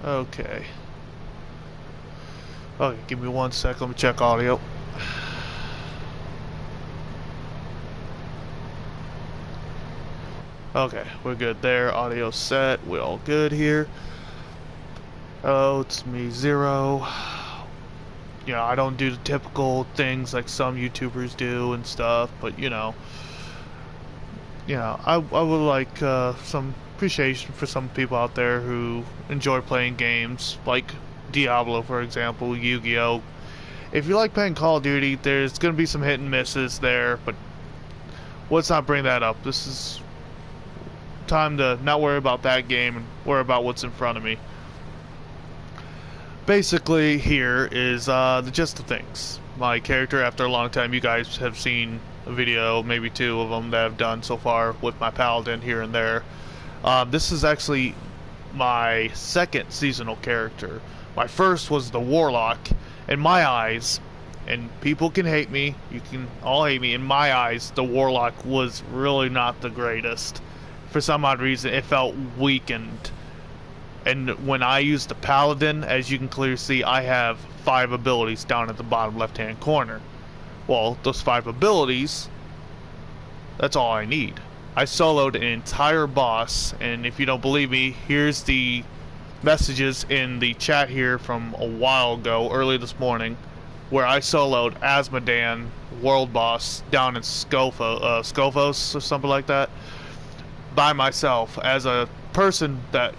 Okay. Okay, give me 1 sec. Let me check audio. Okay, we're good there. Audio set. We're all good here. Oh, it's me, Zero. You know, I don't do the typical things like some YouTubers do and stuff, but I would like some appreciation for some people out there who enjoy playing games like Diablo, for example, Yu-Gi-Oh. If you like playing Call of Duty, there's going to be some hit and misses there, but let's not bring that up. This is time to not worry about that game and worry about what's in front of me. Basically, here is the gist of things. My character, after a long time, you guys have seen a video, maybe two of them that I've done so far with my paladin here and there. This is actually my second seasonal character. My first was the warlock. In my eyes, and people can hate me, you can all hate me, in my eyes, the warlock was really not the greatest. For some odd reason, it felt weakened. And when I use the paladin, as you can clearly see, I have 5 abilities down at the bottom left hand corner. Well, those 5 abilities, that's all I need. I soloed an entire boss, and if you don't believe me, here's the messages in the chat here from a while ago, early this morning, where I soloed Asmodan, world boss, down in Scophos or something like that, by myself, as a person that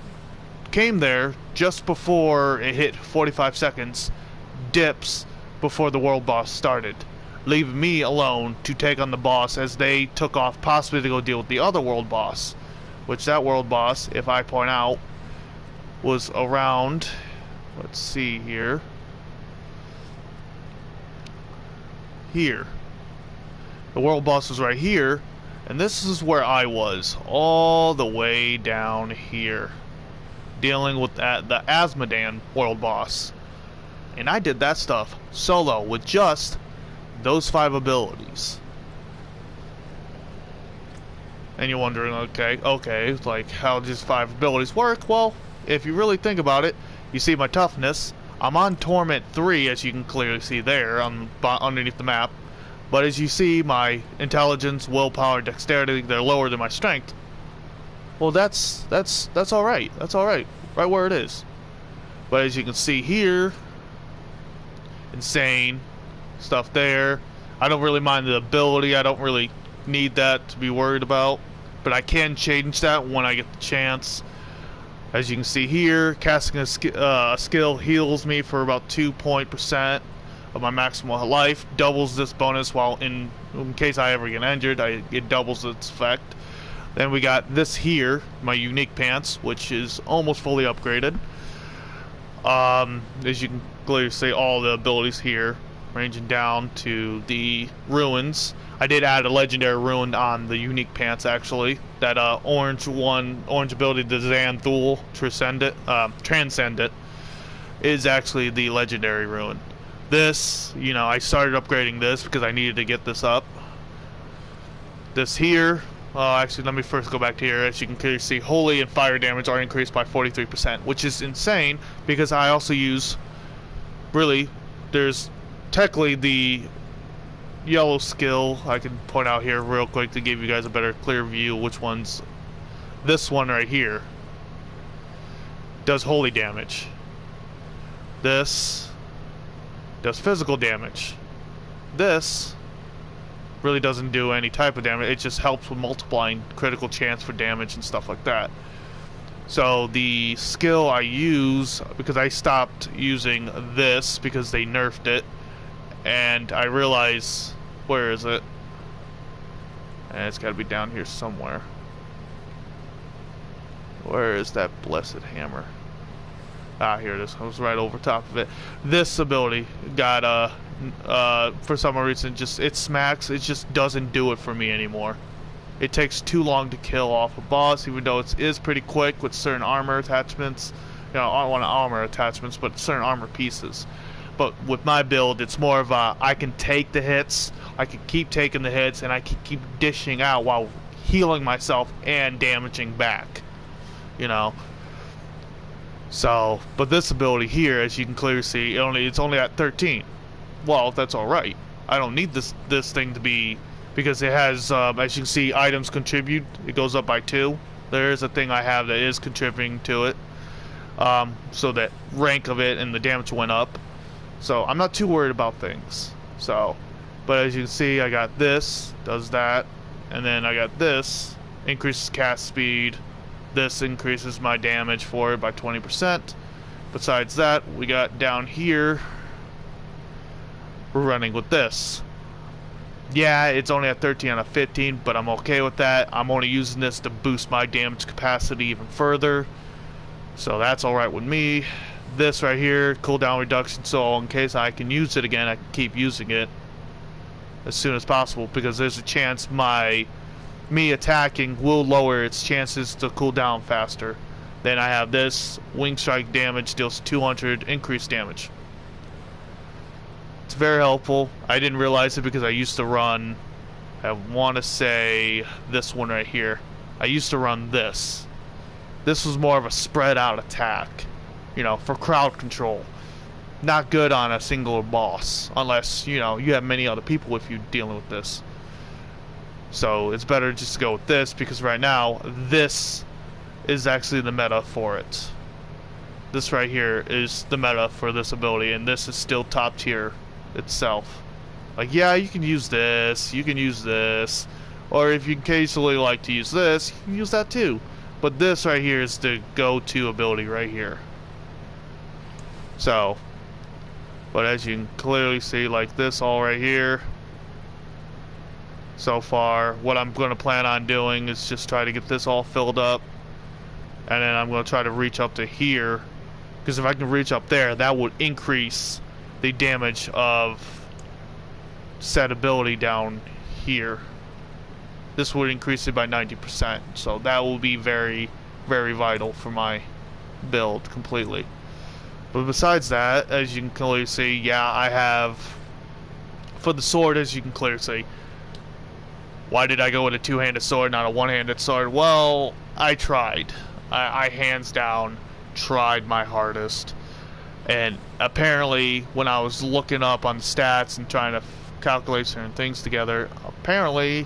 came there just before it hit 45 seconds, dips before the world boss started, leaving me alone to take on the boss as they took off possibly to go deal with the other world boss, which that world boss, if I point out, was around, let's see here, the world boss was right here, and this is where I was, all the way down here, dealing with the Asmodan world boss. And I did that stuff solo with just those 5 abilities. And you're wondering, okay, like, how does 5 abilities work? Well, if you really think about it, you see my toughness. I'm on Torment 3, as you can clearly see there, underneath the map. But as you see, my intelligence, willpower, dexterity, they're lower than my strength. Well, that's alright. That's alright. Right where it is. But as you can see here, insane stuff there. I don't really mind the ability. I don't really need that to be worried about. But I can change that when I get the chance. As you can see here, casting a skill heals me for about 2% of my maximum life. Doubles this bonus while in case I ever get injured, it doubles its effect. Then we got this here, my unique pants, which is almost fully upgraded. As you can clearly see, all the abilities here, ranging down to the ruins. I did add a legendary ruin on the unique pants, actually. That orange ability, the Xanthul Transcendent, is actually the legendary ruin. This, I started upgrading this because I needed to get this up. This here, actually, let me first go back to here. As you can clearly see, holy and fire damage are increased by 43%, which is insane because I also use, there's technically the yellow skill I can point out here real quick to give you guys a better clear view which one's this one right here does holy damage. This does physical damage. This really doesn't do any type of damage. It just helps with multiplying critical chance for damage and stuff like that. So the skill I use, because I stopped using this because they nerfed it, and I realize, where is it? And it's got to be down here somewhere. Where is that blessed hammer? Ah, here it is. I was right over top of it. This ability got for some reason it smacks. It just doesn't do it for me anymore. It takes too long to kill off a boss, even though it is pretty quick with certain armor attachments. I don't want armor attachments, but certain armor pieces. But with my build, it's more of a, I can take the hits, I can keep taking the hits, and I can keep dishing out while healing myself and damaging back. So, but this ability here, as you can clearly see, it's only at 13. Well, that's all right. I don't need this thing to be, because it has, as you can see, items contribute. It goes up by 2. There is a thing I have that is contributing to it. So that rank of it and the damage went up. So I'm not too worried about things. So, but as you can see, I got this, does that, and then I got this, increases cast speed. This increases my damage for it by 20%. Besides that, we got down here, we're running with this. Yeah, it's only at 13 out of 15, but I'm okay with that. I'm only using this to boost my damage capacity even further. So that's alright with me. This right here, cooldown reduction, so in case I can use it again, I can keep using it as soon as possible, because there's a chance me attacking will lower its chances to cool down faster. Then I have this, wing strike damage deals 200 increased damage. It's very helpful. I didn't realize it because I used to run, I want to say this one right here. I used to run this. This was more of a spread out attack, you know, for crowd control. Not good on a single boss, unless, you know, you have many other people with you dealing with this. So it's better just to go with this, because right now this is actually the meta for it. This right here is the meta for this ability, and this is still top tier itself. Like, yeah, you can use this, or if you occasionally like to use this, you can use that too. But this right here is the go-to ability right here. So, but as you can clearly see, like this all right here, so far, what I'm going to plan on doing is just try to get this all filled up, and then I'm going to try to reach up to here, because if I can reach up there, that would increase the damage of said ability down here. This would increase it by 90%, so that will be very, very vital for my build completely. But besides that, as you can clearly see, yeah, I have, for the sword, as you can clearly see, why did I go with a two-handed sword, not a one-handed sword? Well, I tried. I hands down tried my hardest. And apparently, when I was looking up on the stats and trying to calculate certain things together, apparently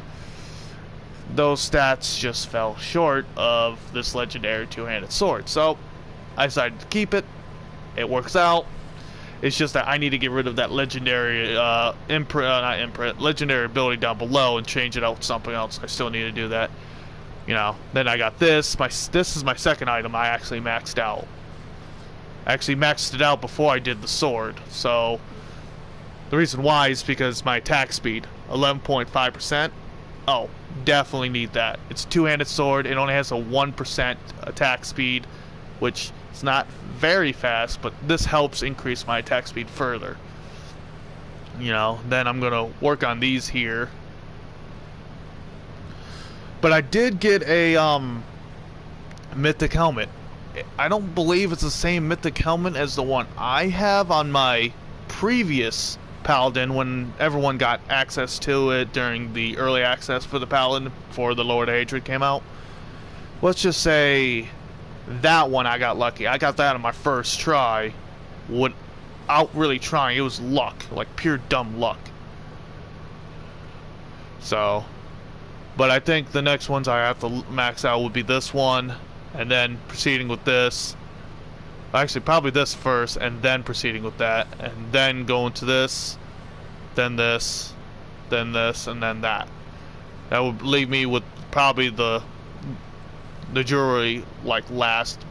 those stats just fell short of this legendary two-handed sword. So I decided to keep it. It works out. It's just that I need to get rid of that legendary legendary ability down below and change it out with something else. I still need to do that. You know, then I got this. This is my second item I actually maxed out. I actually maxed it out before I did the sword. So the reason why is because my attack speed, 11.5%. Oh, definitely need that. It's a two-handed sword. It only has a 1% attack speed, which it's not very fast, but this helps increase my attack speed further. You know, then I'm gonna work on these here. But I did get a mythic helmet. I don't believe it's the same mythic helmet as the one I have on my previous Paladin when everyone got access to it during the early access for the Paladin before the Lord of Hatred came out. Let's just say that one I got lucky. I got that on my first try without really trying. It was luck, like pure dumb luck. So, but I think the next ones I have to max out would be this one, and then proceeding with this. Actually, probably this first, and then proceeding with that, and then going to this, then this, then this, and then that. That would leave me with probably the jewelry, like last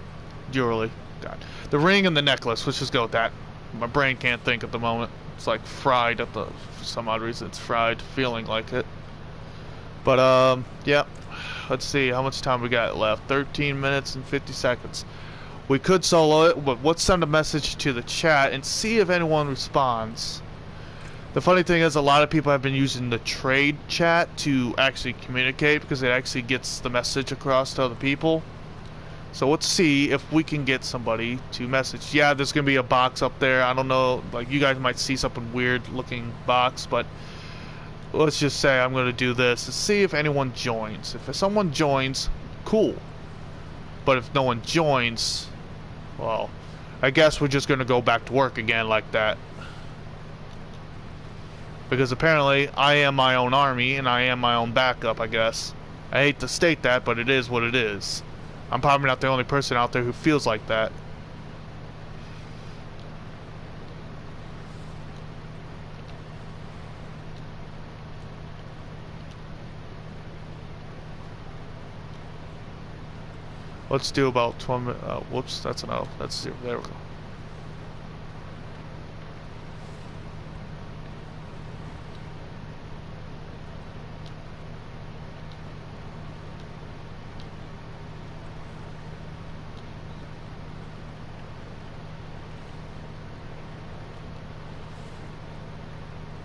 jewelry. God. The ring and the necklace. Let's just go with that. My brain can't think at the moment. It's like fried at for some odd reason. It's fried, feeling like it. But yeah. Let's see how much time we got left. 13 minutes and 50 seconds. We could solo it, but let's send a message to the chat and see if anyone responds. The funny thing is, a lot of people have been using the trade chat to actually communicate because it actually gets the message across to other people. So let's see if we can get somebody to message. Yeah, there's gonna be a box up there. I don't know, like you guys might see something weird looking box, but let's just say I'm gonna do this to see if anyone joins. If someone joins, cool. But if no one joins, Well, I guess we're just gonna go back to work again like that. Because apparently, I am my own army, and I am my own backup, I guess. I hate to state that, but it is what it is. I'm probably not the only person out there who feels like that. Let's do about 12 minutes. Whoops, that's an O. That's 0. There we go.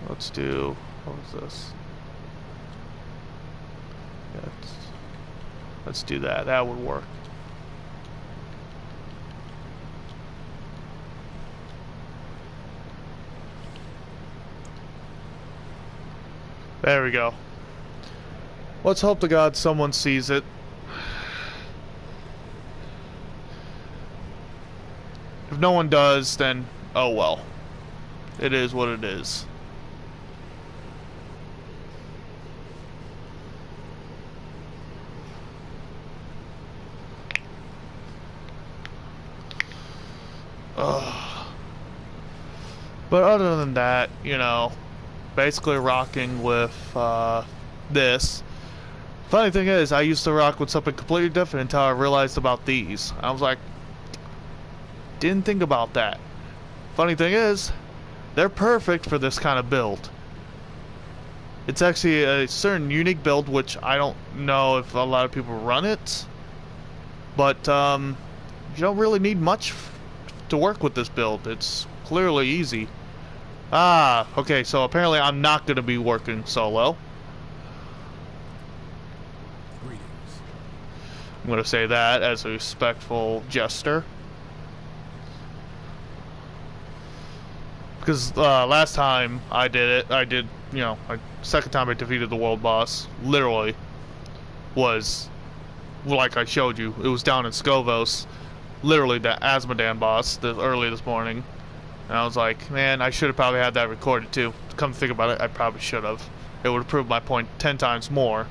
Let's do, what was this? Yeah, let's do that. That would work. There we go. Let's hope to God someone sees it. If no one does, then oh well. It is what it is. Ugh. But other than that, you know, basically rocking with this. Funny thing is, I used to rock with something completely different until I realized about these. I was like, didn't think about that. Funny thing is, they're perfect for this kind of build. It's actually a certain unique build, which I don't know if a lot of people run it. But you don't really need much to work with this build. It's clearly easy. Ah, okay, so apparently I'm not going to be working solo. Greetings. I'm going to say that as a respectful gesture. Because last time I did it, you know, second time I defeated the world boss, literally, was, like I showed you, it was down in Skovos, literally the Asmodan boss, early this morning. And I was like, man, I should have probably had that recorded too. Come to think about it, I probably should have. It would have proved my point 10 times more.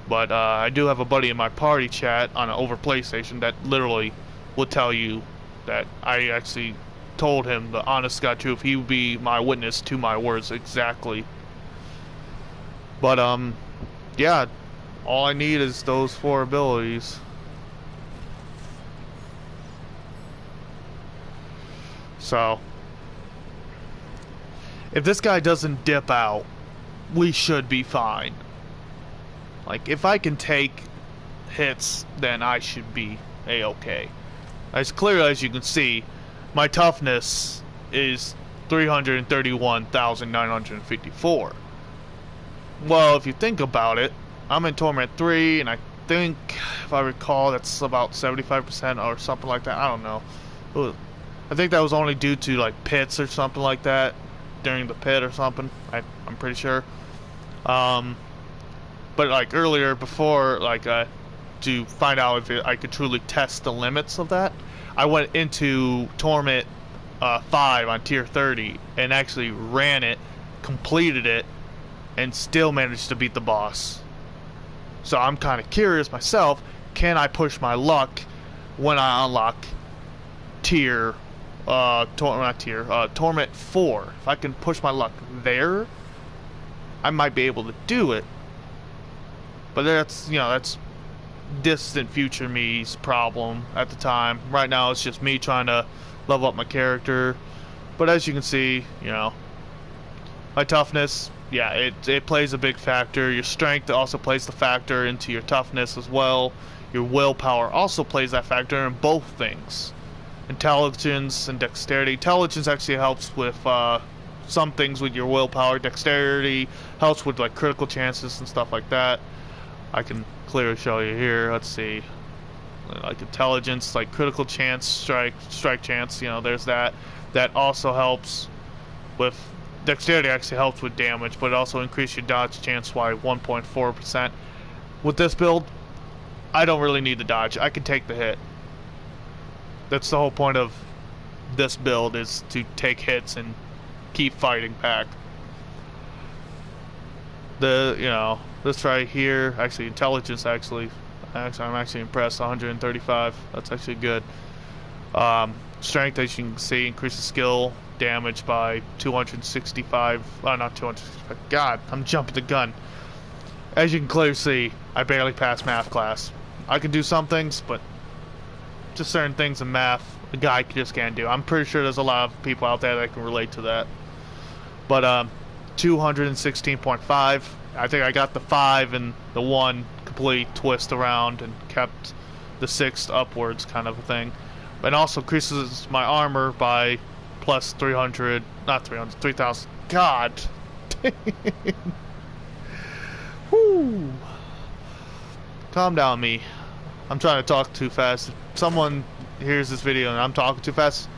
But I do have a buddy in my party chat on an over PlayStation that literally would tell you that I actually told him the honest God truth. He would be my witness to my words exactly. But yeah, all I need is those 4 abilities. So if this guy doesn't dip out, we should be fine. Like, if I can take hits, then I should be a-okay. As clear as you can see, my toughness is 331,954. Well, if you think about it, I'm in Torment 3, and I think, if I recall, that's about 75% or something like that. I don't know. I think that was only due to, like, pits or something like that. During the pit or something, I'm pretty sure. But like earlier, before to find out if I could truly test the limits of that, I went into Torment 5 on tier 30 and actually ran it, completed it, and still managed to beat the boss. So I'm kind of curious myself, can I push my luck when I unlock tier Torment 4. If I can push my luck there, I might be able to do it. But that's, you know, that's distant future me's problem at the time. Right now it's just me trying to level up my character. But as you can see, you know, my toughness, yeah, it plays a big factor. Your strength also plays the factor into your toughness as well. Your willpower also plays that factor in both things. Intelligence and dexterity. Intelligence actually helps with some things with your willpower. Dexterity helps with like critical chances and stuff like that. I can clearly show you here. Let's see, like intelligence, like critical chance, strike chance. You know, there's that. That also helps with dexterity. Actually helps with damage, but it also increases your dodge chance by 1.4%. With this build, I don't really need the dodge. I can take the hit. That's the whole point of this build, is to take hits and keep fighting back. This right here, actually intelligence, I'm actually impressed. 135, that's actually good. Strength, as you can see, increases skill damage by 265. Not 265. God, I'm jumping the gun. As you can clearly see, I barely passed math class. I can do some things, but just certain things in math, a guy just can't do. I'm pretty sure there's a lot of people out there that can relate to that. But 216.5. I think I got the 5 and the 1 complete twist around and kept the 6 upwards, kind of a thing. And also increases my armor by plus 300, not 300, 3,000. God. Whoo. Calm down, me. I'm trying to talk too fast. If someone hears this video and I'm talking too fast,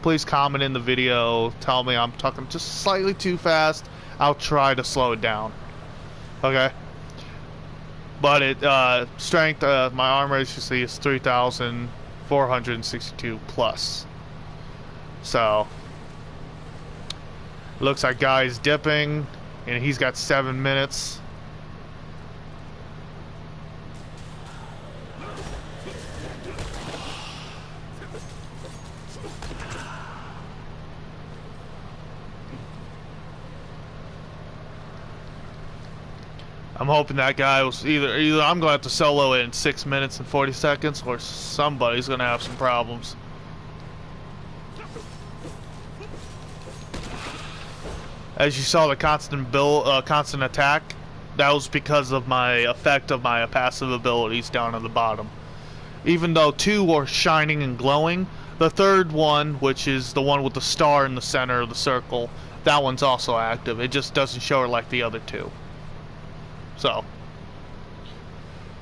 please comment in the video. Tell me I'm talking just slightly too fast. I'll try to slow it down. Okay? But strength, my armor, as you see, is 3,462 plus. So, looks like guy's dipping, and he's got 7 minutes. I'm hoping that guy was either I'm going to have to solo it in 6 minutes and 40 seconds, or somebody's going to have some problems. As you saw, the constant attack, that was because of my effect of my passive abilities down at the bottom. Even though 2 were shining and glowing, the third one, which is the one with the star in the center of the circle, that one's also active. It just doesn't show it like the other 2. So,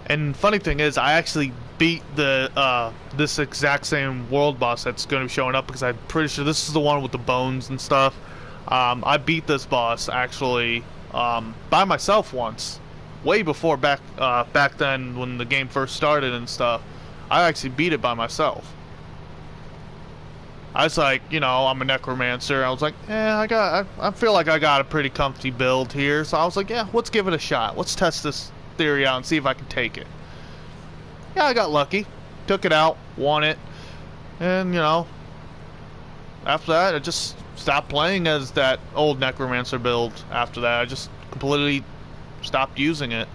and funny thing is, I actually beat the this exact same world boss that's going to be showing up, because I'm pretty sure this is the one with the bones and stuff. I beat this boss actually by myself once, way before back then when the game first started and stuff. I actually beat it by myself. I was like, I'm a necromancer. I was like, I feel like I got a pretty comfy build here. So I was like, yeah, let's give it a shot. Let's test this theory out and see if I can take it. Yeah, I got lucky. Took it out, won it. And, after that, I just stopped playing as that old necromancer build after that. I just completely stopped using it.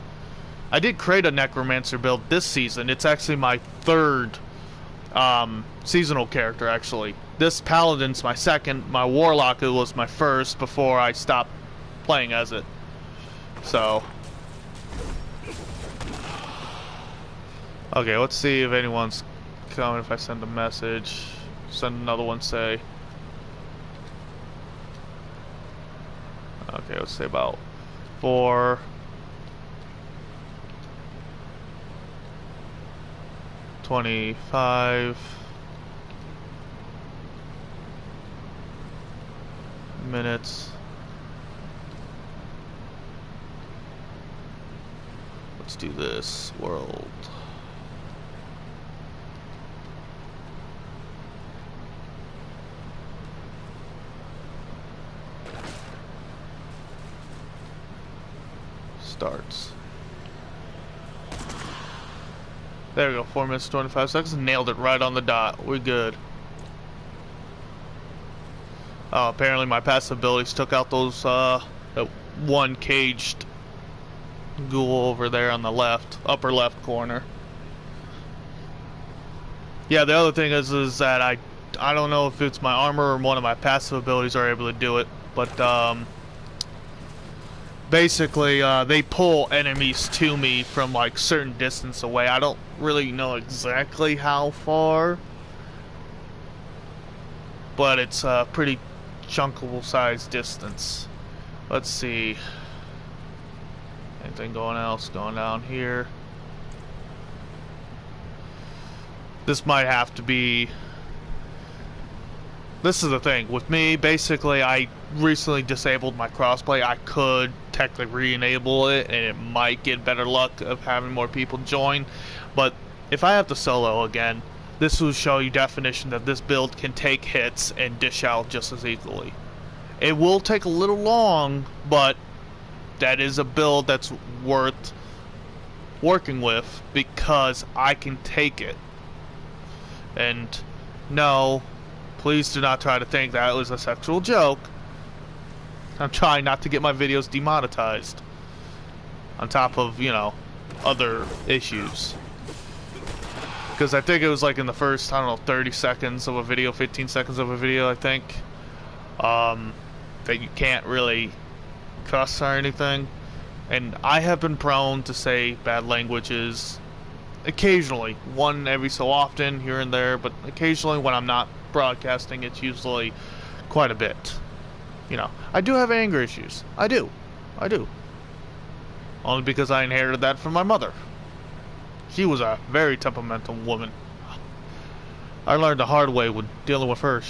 I did create a necromancer build this season. It's actually my third seasonal character, actually. This paladin's my second. My warlock was my first before I stopped playing as it. So, okay, let's see if anyone's coming. If I send a message, send another one, say. Okay, let's say about 4:25 minutes. Let's do this world. Starts. There we go, 4 minutes 25 seconds. Nailed it right on the dot. We're good. Oh, apparently my passive abilities took out those that one caged ghoul over there on the left, upper left corner. Yeah, the other thing is that I don't know if it's my armor or one of my passive abilities are able to do it, but basically they pull enemies to me from like certain distance away. I don't really know exactly how far, but it's a pretty chunkable size distance. Let's see. Anything going down here? This might have to be. This is the thing with me. Basically, I recently disabled my crossplay. I could technically re-enable it, and it might get better luck of having more people join. But if I have to solo again, this will show you definition that this build can take hits and dish out just as equally. It will take a little long, but that is a build that's worth working with because I can take it. And no, please do not try to think that it was a sexual joke. I'm trying not to get my videos demonetized. On top of, you know, other issues. Because I think it was like in the first, I don't know, 30 seconds of a video, 15 seconds of a video, I think. That you can't really cuss or anything. And I have been prone to say bad languages occasionally. One every so often, here and there. But occasionally when I'm not broadcasting, it's usually quite a bit. You know, I do have anger issues. I do. Only because I inherited that from my mother. She was a very temperamental woman. I learned the hard way when dealing with her.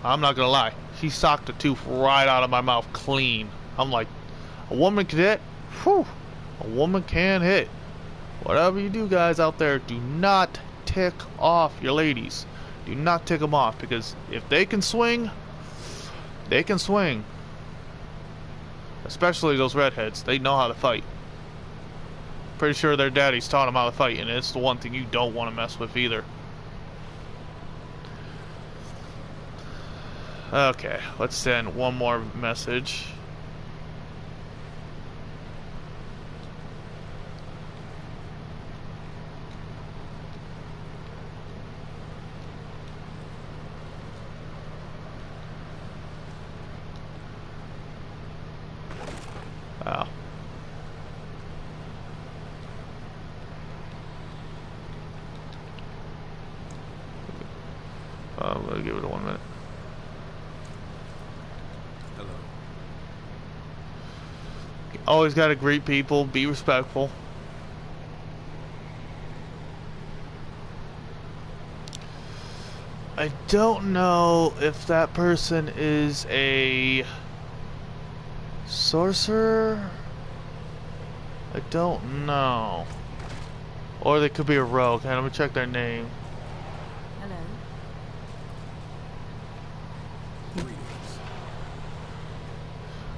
I'm not gonna lie, she socked a tooth right out of my mouth clean. I'm like, a woman can hit? Whew, a woman can hit. Whatever you do, guys out there, do not tick off your ladies. Do not tick them off, because if they can swing, they can swing. Especially those redheads, they know how to fight. Pretty sure their daddies taught them how to fight, and it's the one thing you don't want to mess with either. Okay, let's send one more message. Wow. I'm gonna give it a 1 minute. Hello. Always gotta greet people, be respectful. I don't know if that person is a sorcerer. I don't know. Or they could be a rogue. I'm gonna check their name.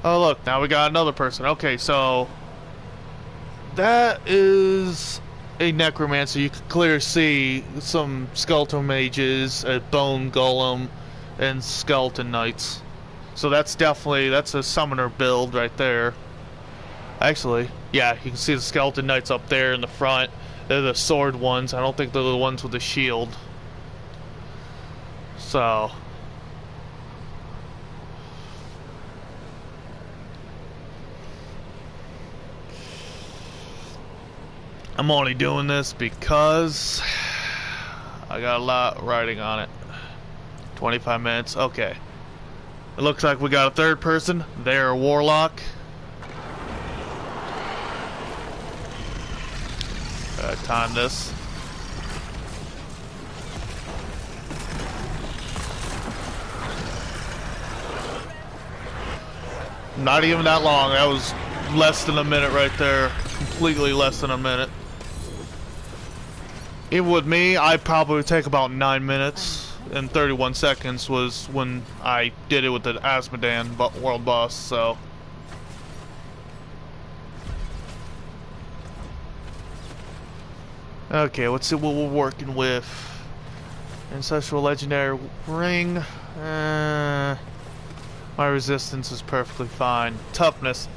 Oh look, now we got another person. Okay, so that is a necromancer. You can clearly see some skeleton mages, a bone golem, and skeleton knights. So that's a summoner build right there. Actually, yeah, you can see the skeleton knights up there in the front. They're the sword ones. I don't think they're the ones with the shield. So I'm only doing this because I got a lot writing on it. 25 minutes, okay. It looks like we got a third person. They're a warlock. Time this. Not even that long. That was less than a minute right there. Completely less than a minute. Even with me, I'd probably take about 9 minutes, and 31 seconds was when I did it with the Asmodan world boss, so. Okay, let's see what we're working with. Ancestral Legendary Ring. My resistance is perfectly fine. Toughness.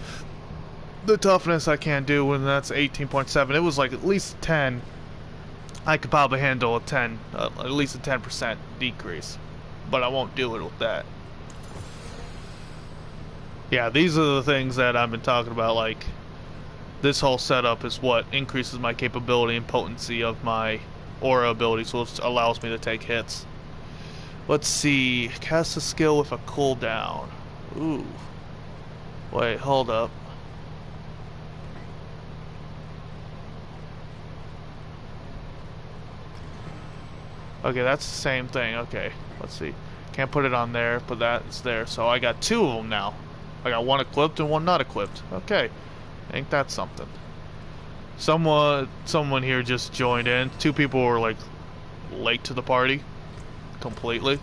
The toughness I can't do when that's 18.7. It was like at least 10. I could probably handle a 10, at least a 10% decrease. But I won't do it with that. Yeah, these are the things that I've been talking about, like, this whole setup is what increases my capability and potency of my aura ability, so it allows me to take hits. Let's see, cast a skill with a cooldown. Ooh. Wait, hold up. Okay, that's the same thing. Okay, let's see. Can't put it on there, but that's there. So I got two of them now. I got one equipped and one not equipped. Okay, ain't that something? Someone here just joined in. Two people were like late to the party completely.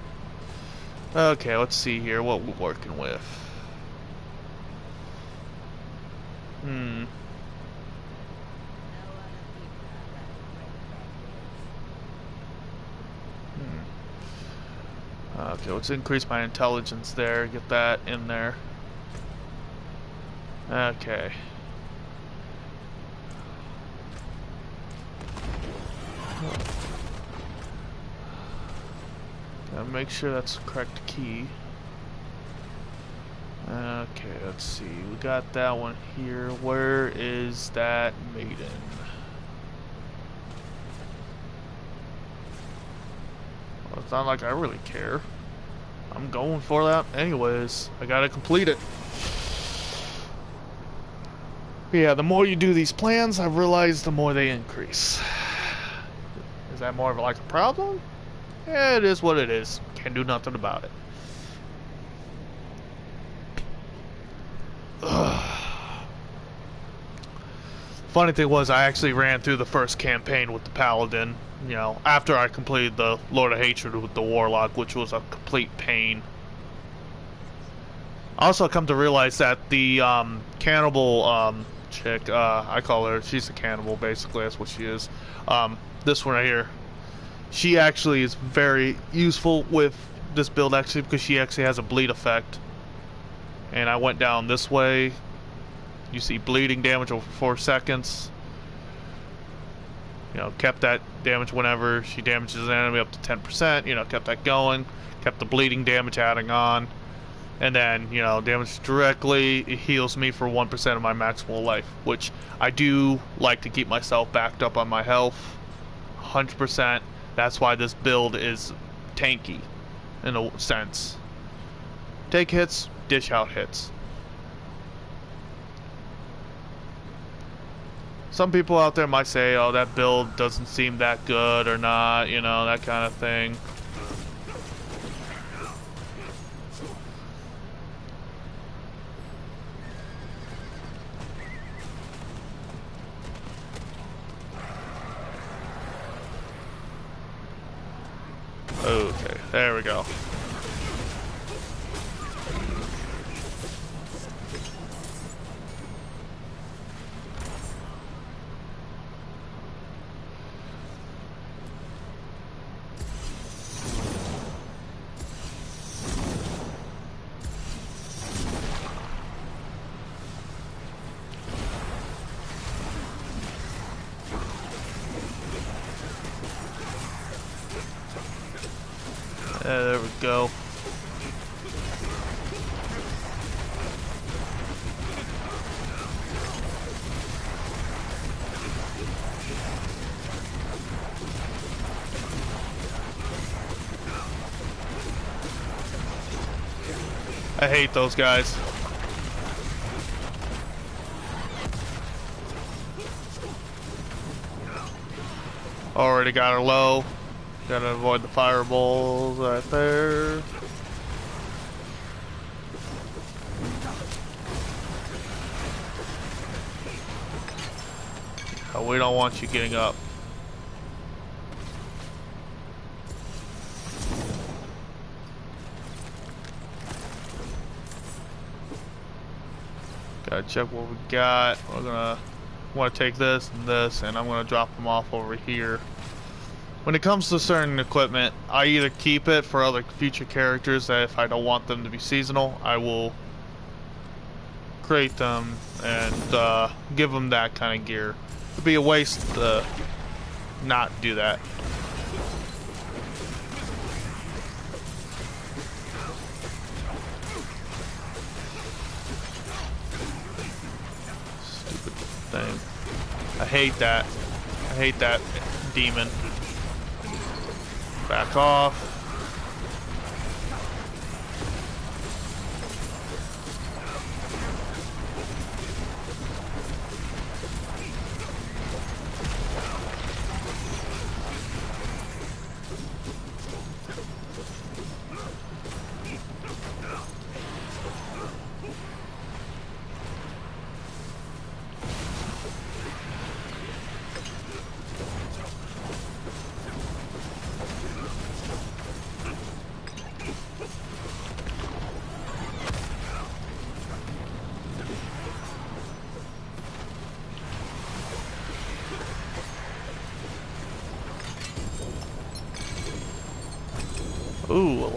Okay, let's see here what we're working with. Okay, let's increase my intelligence there, get that in there. Okay. Gotta make sure that's the correct key. Okay, let's see. We got that one here. Where is that maiden? Well, it's not like I really care. I'm going for that anyways. I gotta complete it. Yeah, the more you do these plans, I've realized the more they increase. Is that more of like a problem? Yeah, it is what it is. Can't do nothing about it. Funny thing was, I actually ran through the first campaign with the Paladin, you know, after I completed the Lord of Hatred with the Warlock, which was a complete pain. I also come to realize that the cannibal chick, I call her, she's a cannibal, basically, that's what she is. This one right here, she actually is very useful with this build, actually, because she actually has a bleed effect. And I went down this way. You see bleeding damage over 4 seconds. You know, kept that damage whenever she damages an enemy up to 10%. You know, kept that going. Kept the bleeding damage adding on. And then, you know, damage directly, it heals me for 1% of my maximal life. Which I do like to keep myself backed up on my health. 100%. That's why this build is tanky, in a sense. Take hits, dish out hits. Some people out there might say, oh, that build doesn't seem that good or not, you know, that kind of thing. Okay, there we go. There we go. I hate those guys. Already got her low. Gotta avoid the fireballs right there. Oh, we don't want you getting up. Gotta check what we got. We're want to take this and this, and I'm gonna drop them off over here. When it comes to certain equipment, I either keep it for other future characters that if I don't want them to be seasonal, I will create them and give them that kind of gear. It'd be a waste to not do that. Stupid thing. I hate that. I hate that demon. Back off.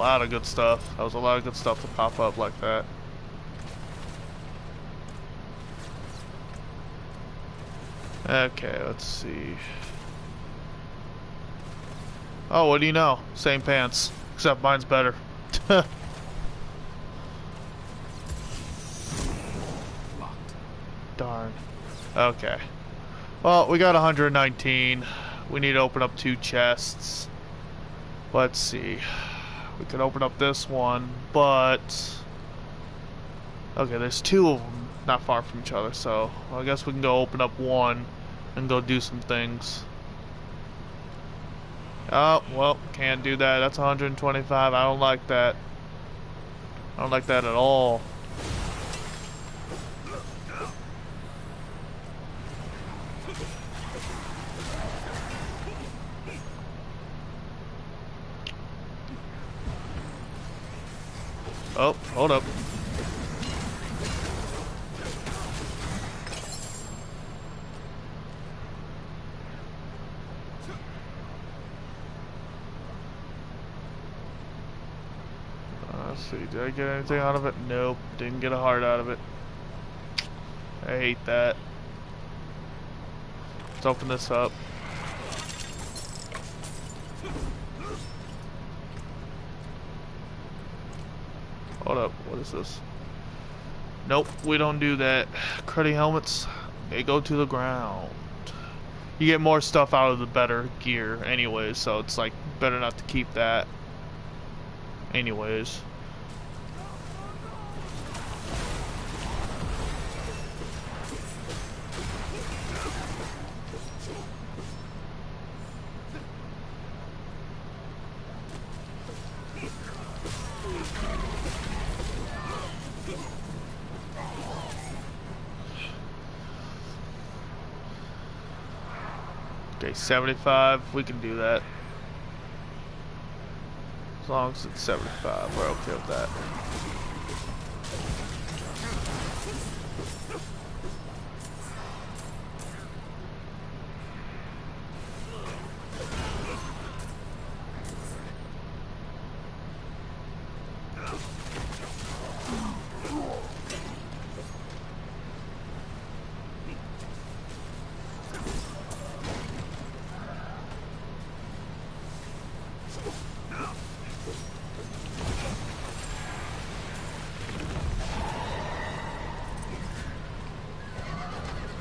lot of good stuff. That was a lot of good stuff to pop up like that. Okay, let's see. Oh, what do you know? Same pants, except mine's better. Darn. Okay. Well, we got 119. We need to open up 2 chests. Let's see. We could open up this one, but... Okay, there's 2 of them not far from each other, so I guess we can go open up one and go do some things. Oh, well, can't do that. That's 125. I don't like that. I don't like that at all. Oh, hold up. Let's see, did I get anything out of it? Nope, didn't get a heart out of it. I hate that. Let's open this up. Hold up, what is this? Nope, we don't do that. Cruddy helmets, they go to the ground. You get more stuff out of the better gear anyways, so it's like better not to keep that anyways. Okay, 75, we can do that. As long as it's 75, we're okay with that.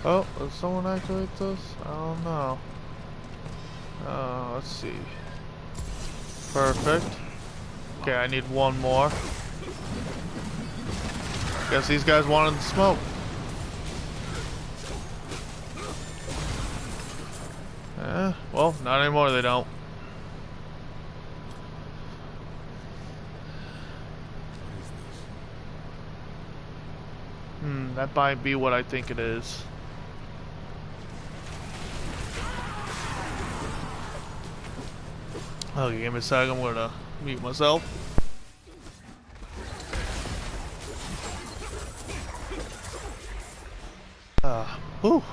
Oh, did someone activate this? I don't know. Let's see. Perfect. Okay, I need one more. Guess these guys wanted the smoke. Well, not anymore, they don't. That might be what I think it is. Okay, give me a sec, I'm gonna mute myself. Whew.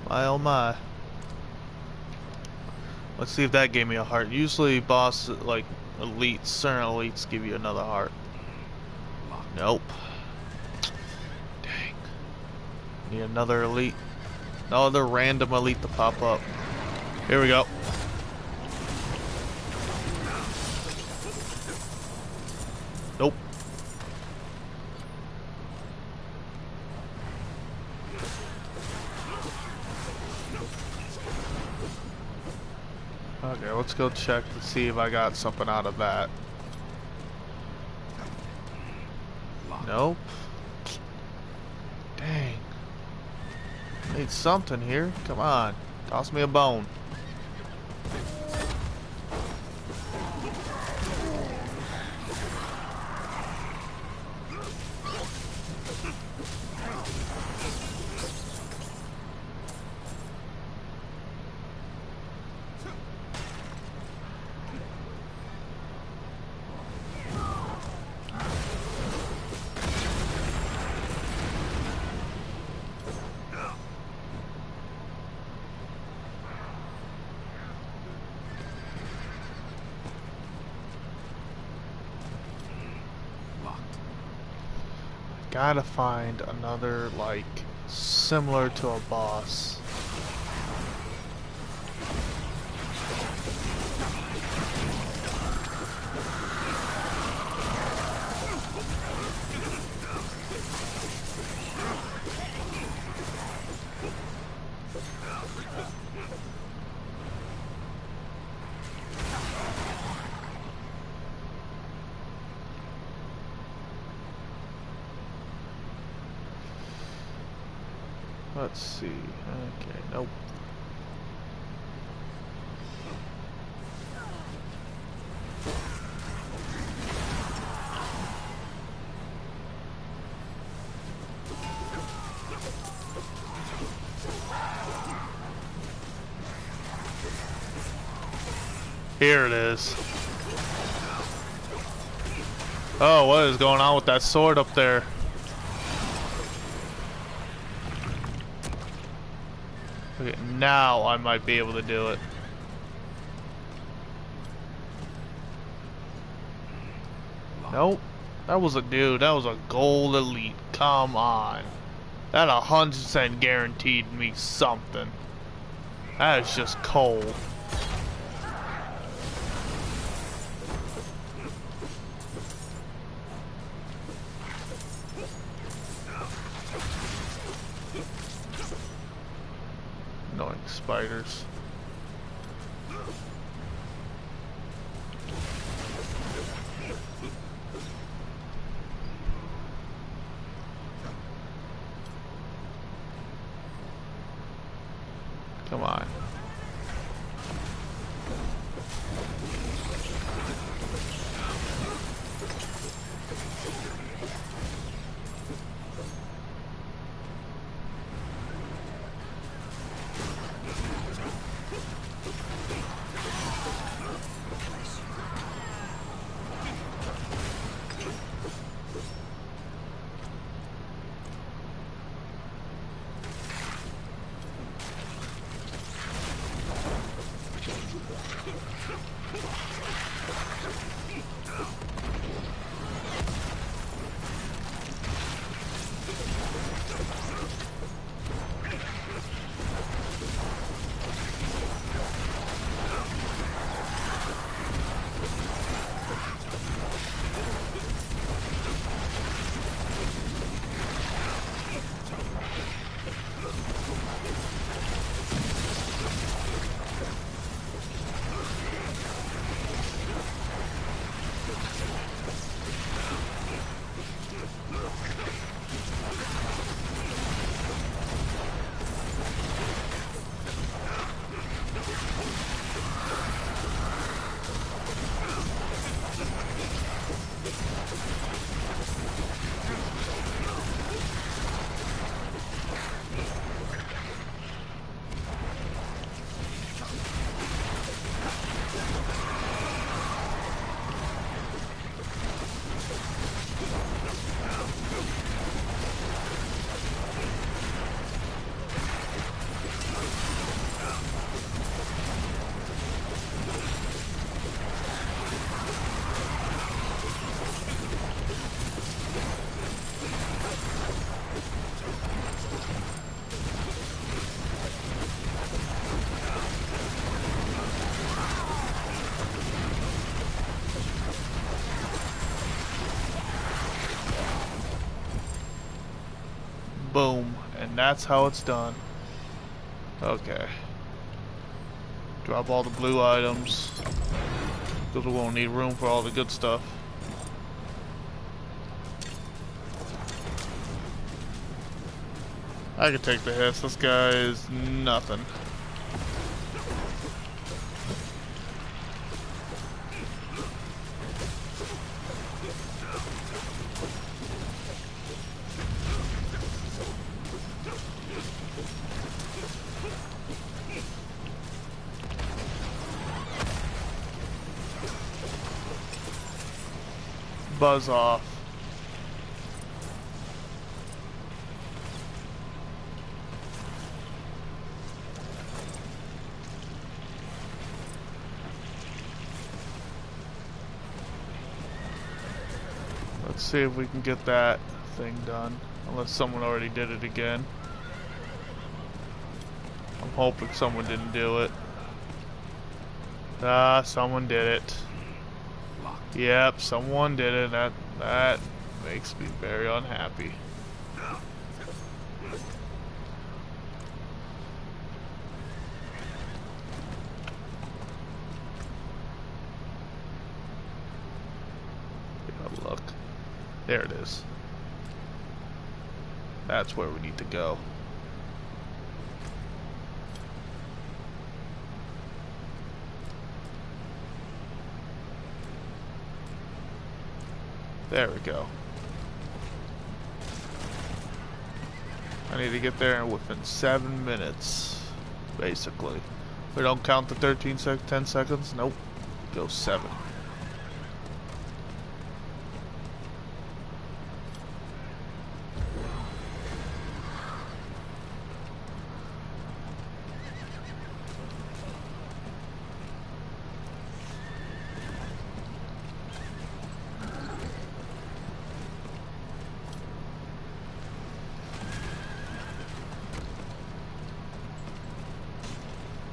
My oh my. Let's see if that gave me a heart. Usually boss, like, elites, certain elites give you another heart. Nope. Dang. Need another elite. Another random elite to pop up. Here we go. Nope. Okay, let's go check to see if I got something out of that. Nope. Dang. Need something here. Come on. Toss me a bone. gotta find another, like, similar to a boss. Let's see. Okay, nope. Here it is. Oh, what is going on with that sword up there? Okay, now I might be able to do it. Nope. That was a dude. That was a gold elite. Come on. That 100% guaranteed me something. That is just cold. Annoying spiders. Come on. Boom. And that's how it's done. Okay. Drop all the blue items, because we won't need room for all the good stuff. I can take the hits. This guy is nothing. Buzz off. Let's see if we can get that thing done. Unless someone already did it again. I'm hoping someone didn't do it. Ah, someone did it. Yep, someone did it. That makes me very unhappy. Yeah, look. There it is. That's where we need to go. There we go. I need to get there within 7 minutes, basically. We don't count the 10 seconds. Nope. Go 7.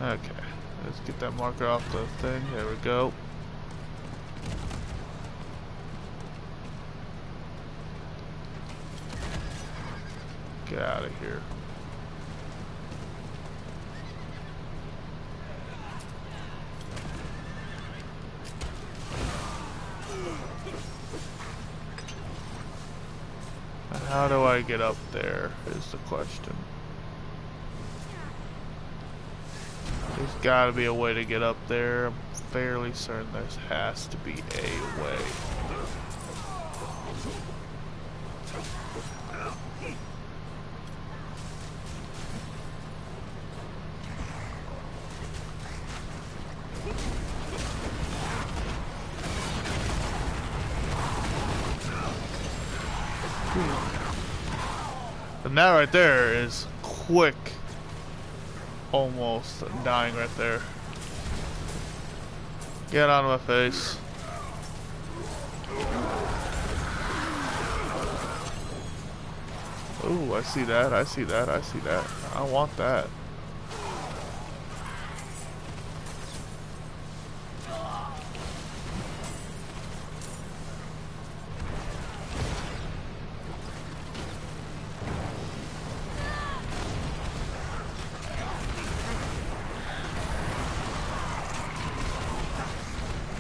Okay, let's get that marker off the thing. There we go. Get out of here. How do I get up there is the question. There's gotta be a way to get up there. I'm fairly certain there has to be a way. And that right there is quick. Almost dying right there. Get out of my face. Ooh, I see that, I see that, I see that. I want that.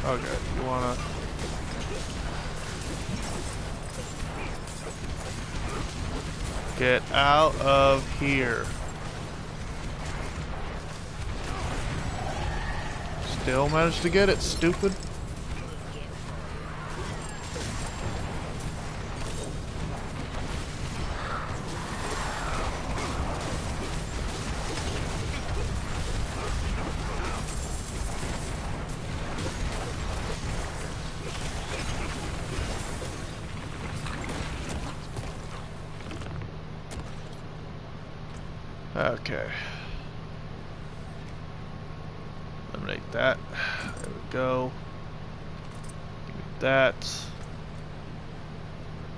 Okay, you wanna... Get out of here. Still managed to get it, stupid. Okay. Eliminate that. There we go. Give me that.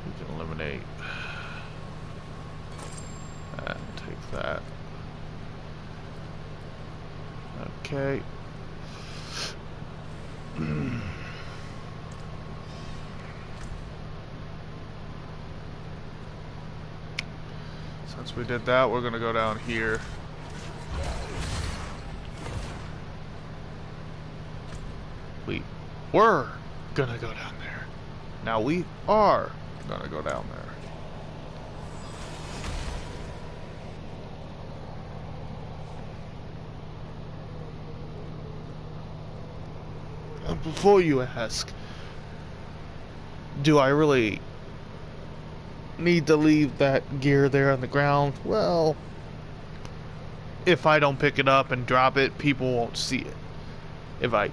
We can eliminate that and take that. Okay. Since we did that, we're gonna go down here. We were gonna go down there. Now we are gonna go down there. And before you ask, do I really need to leave that gear there on the ground? Well, if I don't pick it up and drop it, people won't see it. If I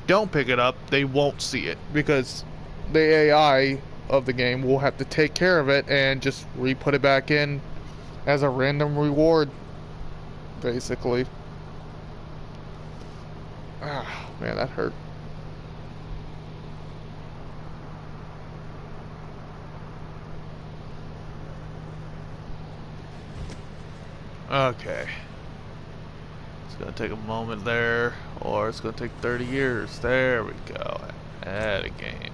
don't pick it up, they won't see it because the AI of the game will have to take care of it and just re-put it back in as a random reward, basically. Ah, man, that hurt. Okay. It's gonna take a moment there, or it's gonna take 30 years. There we go. Add a game.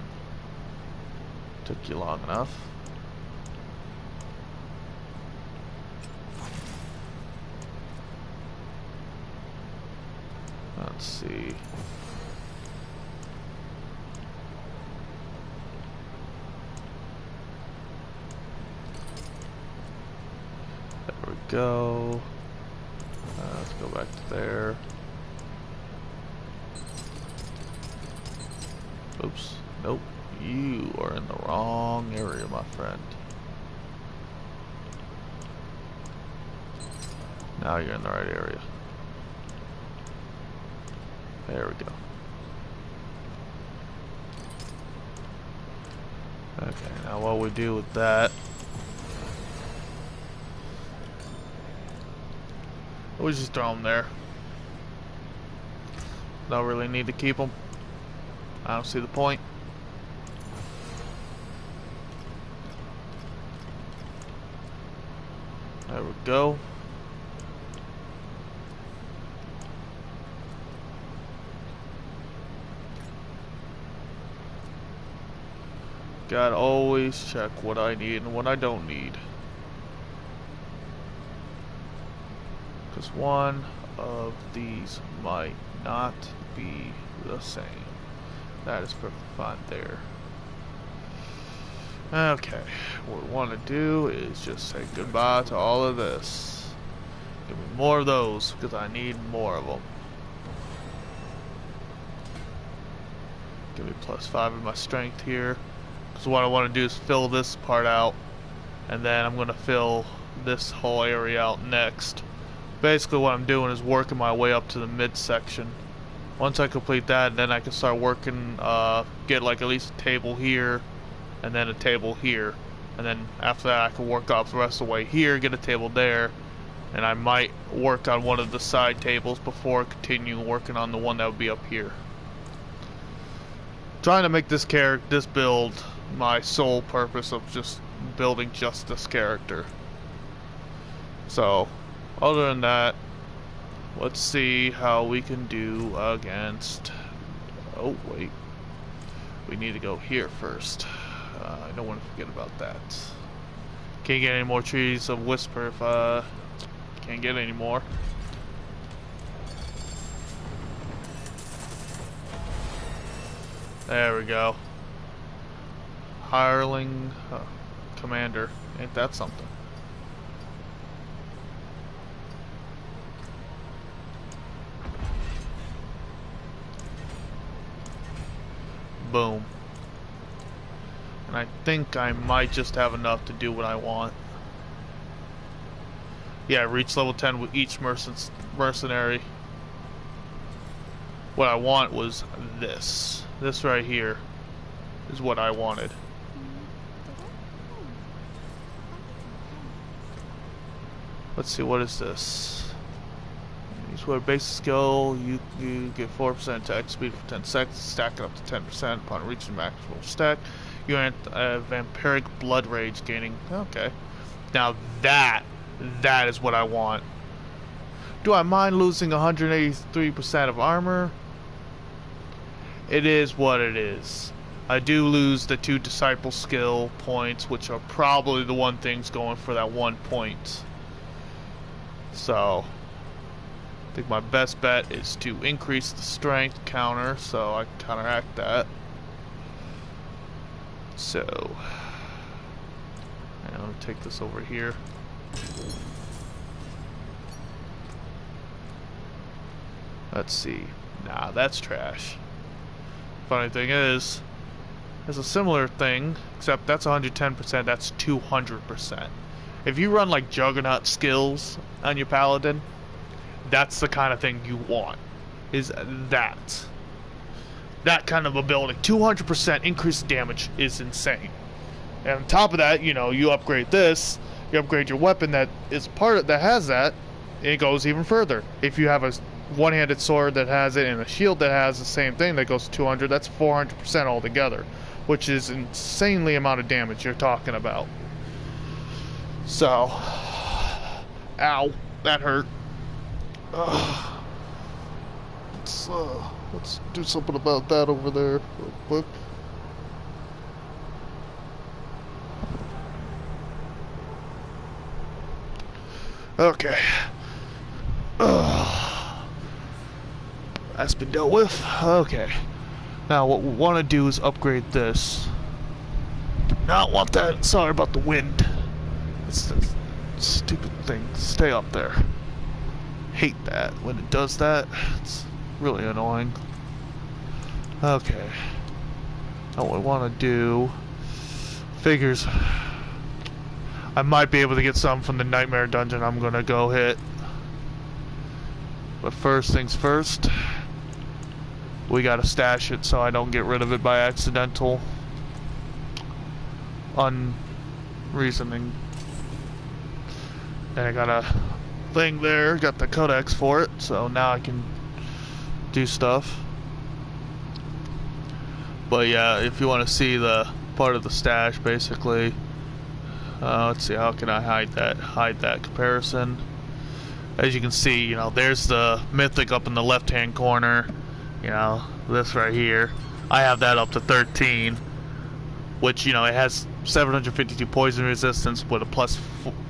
Took you long enough. Let's see. There we go. Let's go back to there. Oops. Nope. You are in the wrong area, my friend. Now you're in the right area. There we go. Okay, now what we do with that, we just throw them there. Don't really need to keep them. I don't see the point. There we go. Gotta always check what I need and what I don't need. Because one of these might not be the same. That is perfectly fine there. Okay, what we want to do is just say goodbye to all of this. Give me more of those, because I need more of them. Give me +5 in my strength here. Because what I want to do is fill this part out, and then I'm going to fill this whole area out next. Basically what I'm doing is working my way up to the midsection. Once I complete that, then I can start working, get like at least a table here, and then a table here. And then after that I can work up the rest of the way here, get a table there, and I might work on one of the side tables before continuing working on the one that would be up here. Trying to make this build my sole purpose of just building just this character. So, other than that, let's see how we can do against... Oh, wait. We need to go here first. I don't want to forget about that. Can't get any more trees of Whisper if can't get any more. There we go. Hireling commander. Ain't that something? Boom. And I think I might just have enough to do what I want. Yeah, reach level 10 with each mercenary. What I want was this. This right here is what I wanted. Let's see, what is this? Use what basic skill, you get 4% attack speed for 10 seconds, stack it up to 10% upon reaching maximum stack. You earn vampiric blood rage gaining. Okay. Now that is what I want. Do I mind losing 183% of armor? It is what it is. I do lose the 2 disciple skill points, which are probably the one thing's going for that 1 point. So, I think my best bet is to increase the strength counter, so I can counteract that. So, I'm going to take this over here. Let's see. Nah, that's trash. Funny thing is, there's a similar thing, except that's 110%, that's 200%. If you run like Juggernaut skills on your Paladin, that's the kind of thing you want. Is that. That kind of ability. 200% increased damage is insane. And on top of that, you know, you upgrade this, you upgrade your weapon that is part of, that has that, it goes even further. If you have a one-handed sword that has it and a shield that has the same thing that goes to 200, that's 400% altogether, which is insanely amount of damage you're talking about. So, ow. that hurt. Let's do something about that over there real quick. Okay. That's been dealt with. Okay. Now what we want to do is upgrade this. Do not want that. Sorry about the wind. It's the stupid thing. Stay up there. Hate that when it does that. It's really annoying. Okay. Now what we want to do, figures I might be able to get some from the Nightmare Dungeon I'm gonna go hit. But first things first, we gotta stash it so I don't get rid of it by accidental unreasoning. And I got a thing there, got the codex for it, so now I can do stuff. But yeah, if you want to see the part of the stash, basically, let's see, how can I hide that comparison? As you can see, you know, there's the mythic up in the left hand corner, you know, this right here. I have that up to 13, which, you know, it has 752 poison resistance with a plus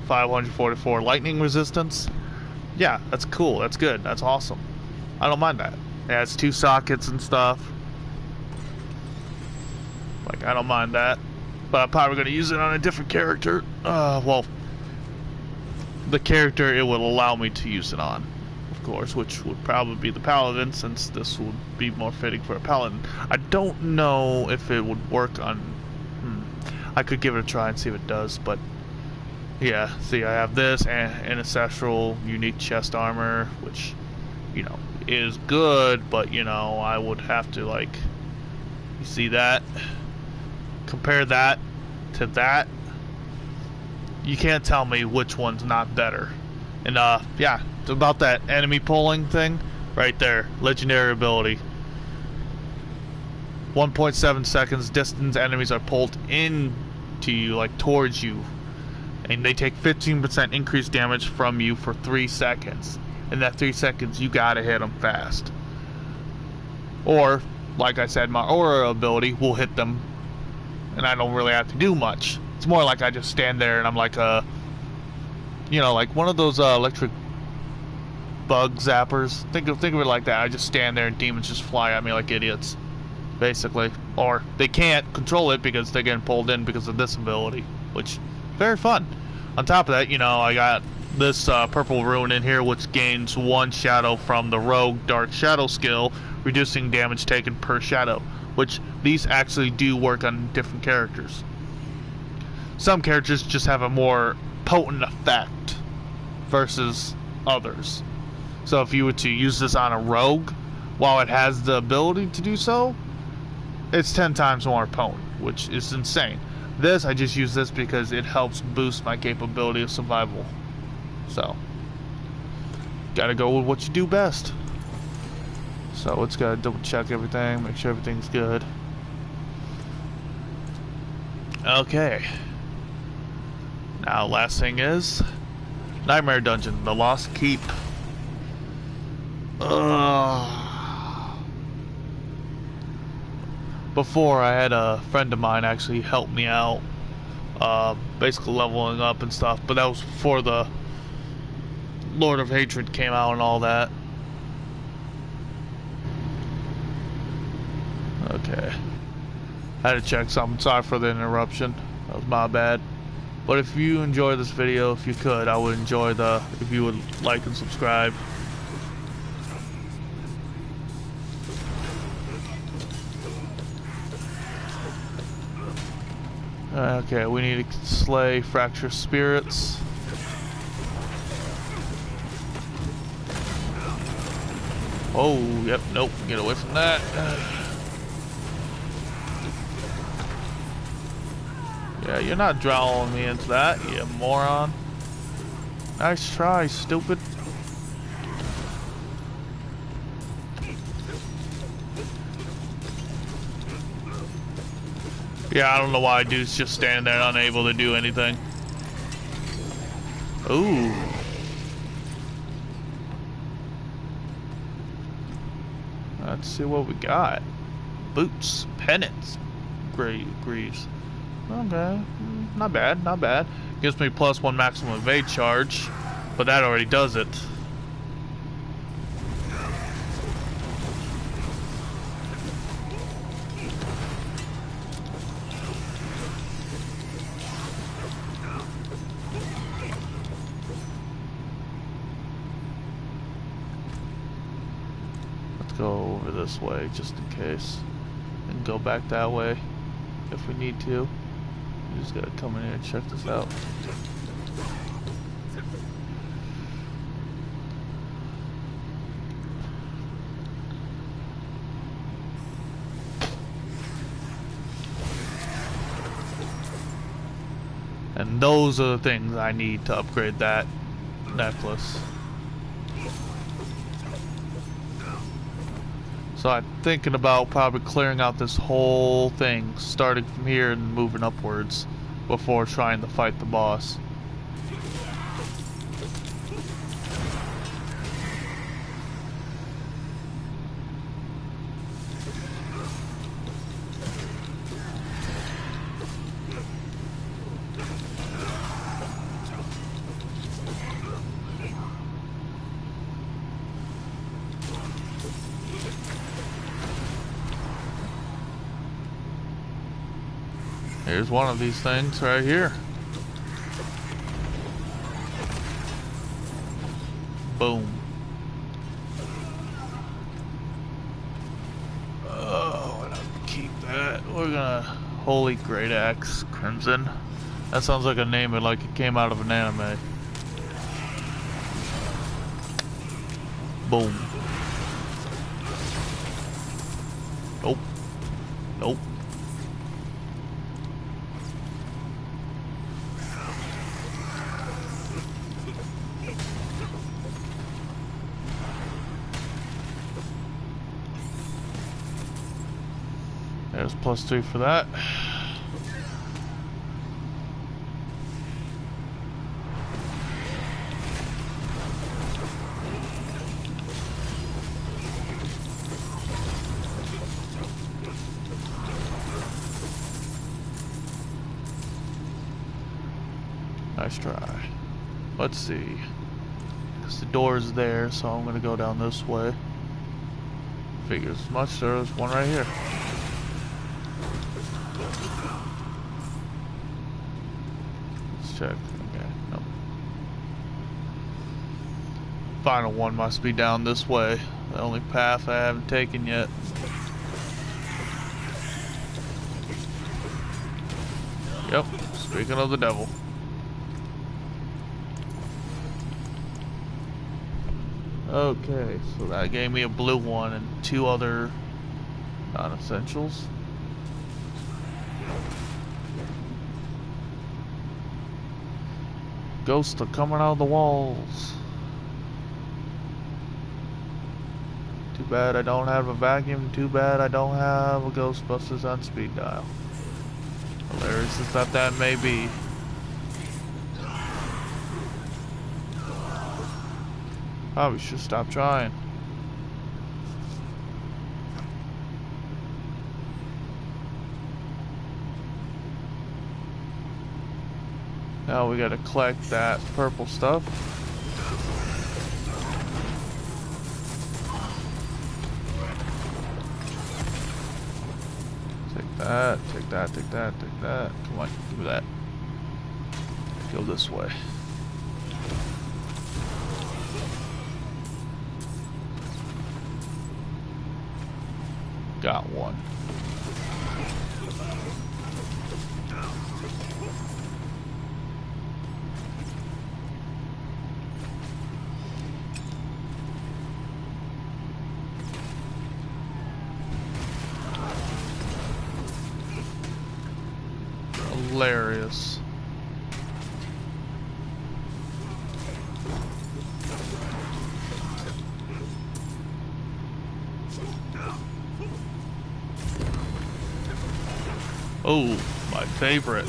544 lightning resistance. Yeah, that's cool, that's good, that's awesome. I don't mind that. It has 2 sockets and stuff. Like, I don't mind that. But I'm probably going to use it on a different character. Well, the character it will allow me to use it on, of course, which would probably be the Paladin, since this would be more fitting for a Paladin. I don't know if it would work on... I could give it a try and see if it does, but... Yeah, see, I have this, and Ancestral Unique Chest Armor, which, you know, is good, but, you know, I would have to, like... You see that? Compare that to that. You can't tell me which one's not better. And yeah, it's about that enemy pulling thing right there. Legendary ability. 1.7 seconds distance enemies are pulled into you, like towards you, and they take 15% increased damage from you for 3 seconds. In that 3 seconds, you gotta hit them fast. Or, like I said, my aura ability will hit them and I don't really have to do much. It's more like I just stand there and I'm like you know, like one of those electric bug zappers. Think of it like that. I just stand there and demons just fly at me like idiots, basically. Or they can't control it because they're getting pulled in because of this ability, which very fun. On top of that, you know, I got this purple rune in here, which gains 1 shadow from the rogue dark shadow skill, reducing damage taken per shadow, which these actually do work on different characters. Some characters just have a more potent effect versus others. So if you were to use this on a rogue, while it has the ability to do so, it's 10 times more potent, which is insane. This, I just use this because it helps boost my capability of survival. So, gotta go with what you do best. So let's gotta double check everything, make sure everything's good. Okay. Now, last thing is Nightmare Dungeon, the Lost Keep. Before, I had a friend of mine actually help me out, basically leveling up and stuff, but that was before the Lord of Hatred came out and all that. Okay. Had to check something. Sorry for the interruption. That was my bad. But if you enjoy this video, if you could, I would enjoy if you would like and subscribe. Okay, we need to slay Fracture Spirits. Oh, yep, nope, get away from that. Yeah, you're not drawing me into that, you moron. Nice try, stupid. Yeah, I don't know why dude's just standing there unable to do anything. Ooh. let's see what we got. Boots, pennants, greaves. Okay, not bad, not bad. Gives me +1 maximum evade charge, but that already does it. Let's go over this way just in case, and go back that way if we need to. We just gotta come in here and check this out. And those are the things I need to upgrade that necklace. So I'm thinking about probably clearing out this whole thing, starting from here and moving upwards before trying to fight the boss. Here's one of these things right here. Boom. Oh, and I'll keep that. We're gonna Holy Great Axe Crimson. That sounds like a name like it came out of an anime. Boom. Nope. Nope. There's +2 for that. Nice try. Let's see. Because the door is there, so I'm going to go down this way. Figures as much. There's one right here. Check. Okay, nope. Final one must be down this way. The only path I haven't taken yet. Yep, speaking of the devil. Okay, so that gave me a blue one and 2 other non-essentials. Ghosts are coming out of the walls. Too bad I don't have a vacuum. Too bad I don't have a Ghostbusters on speed dial. Hilarious as that may be. Probably should stop trying. Now we gotta collect that purple stuff. Take that, take that, take that, take that. Come on, give me that. Go this way. Got one. Hilarious. Oh, my favorite.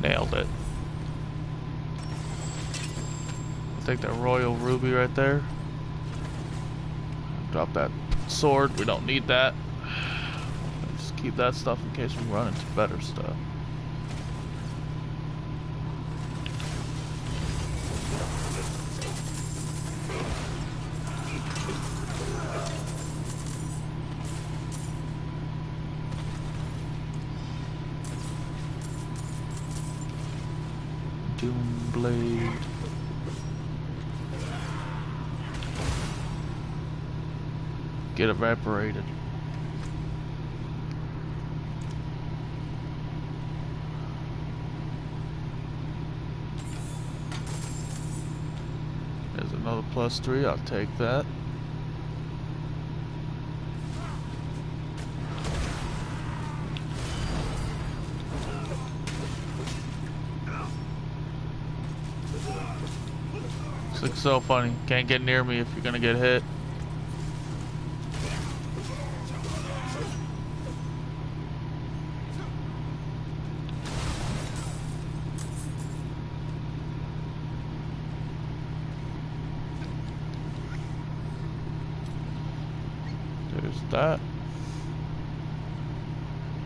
Nailed it. I'll take that royal ruby right there. Drop that sword. We don't need that. Just keep that stuff in case we run into better stuff. Doom blade. Get evaporated. There's another +3. I'll take that. Looks so funny. Can't get near me if you're gonna get hit. There's that.